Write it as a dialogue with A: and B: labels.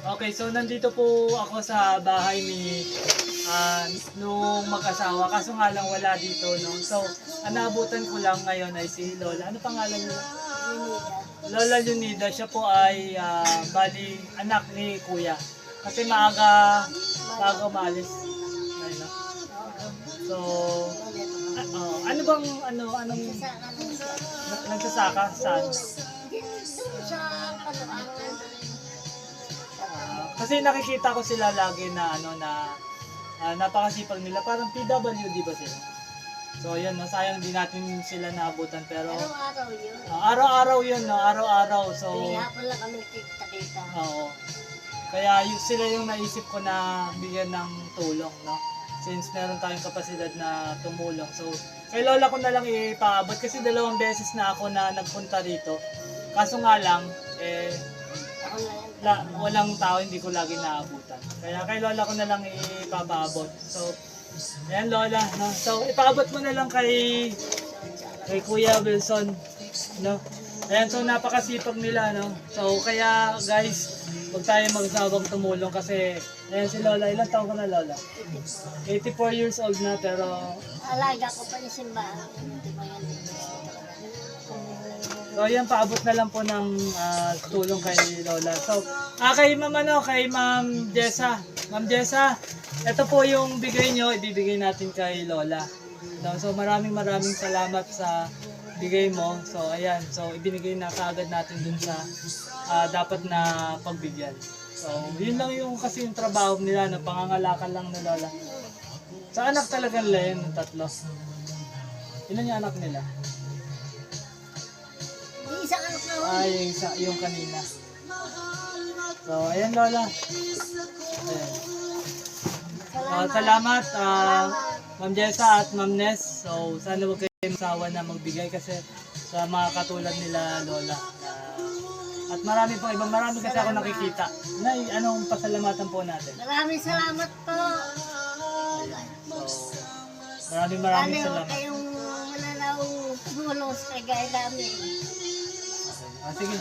A: Okay, so nandito po ako sa bahay ni nung mag-asawa. Kaso nga lang wala dito, no? So, ang naabutan ko lang ngayon ay si Lola. Ano pangalan niya? Lola Leonida. Siya po ay bali anak ni Kuya. Kasi maaga umalis. Ayun, no? So, ano bang anong nagsasaka saan? Kasi nakikita ko sila lagi na napakasipag nila. Parang PWD ba sila? So yan, no, sayang din natin sila naabutan pero
B: Araw-araw yun.
A: araw-araw yun, no, araw-araw. So
B: Hapon lang kami kita-kita.
A: oo. Kaya sila yung naisip ko na bigyan ng tulong, no? Since meron tayong kapasidad na tumulong. So kay Lola ko na lang ipaabot kasi 2 beses na ako na nagpunta rito. Kaso nga lang
B: Ako na yan.
A: walang tao, hindi ko lagi naabutan. Kaya kay Lola ko na lang ipapaabot. So, ayan Lola, no? So, ipaabot mo na lang kay Kuya Wilson, no? Ayan, so napakasipag nila, no? So, kaya guys, huwag tayo magsawang tumulong kasi, ayan si Lola, ilang taon ko na Lola? 84 years old na, pero
B: Alaga ko pa yung simbahan. Hindi ko yan.
A: so ayan, paabot na lang po ng tulong kay Lola. So, kay Ma'am Jessa. Ma'am Jessa, ito po yung bigay nyo, ibibigay natin kay Lola. No, so maraming salamat sa bigay mo. So ayan, so ibinigay na kaagad natin dun sa dapat na pagbigyan. So yun lang yung kasi yung trabaho nila, na pangangalakan lang na Lola. Sa anak talaga nila yun, 3. Ilan yung anak nila?
B: Isang anak na ako.
A: Yung kanina. So, ayan Lola. Ayan. Salamat Ma'am Jessa at Ma'am Ness. So, sana huwag kayo masawa na magbigay kasi sa mga katulad nila Lola. At marami kasi ako nakikita. Nay, anong pasalamatan po natin?
B: Maraming salamat po.
A: So, maraming
B: Huwag
A: salamat.
B: kayong mananawang tumulong sa kagaya namin.
A: Sige.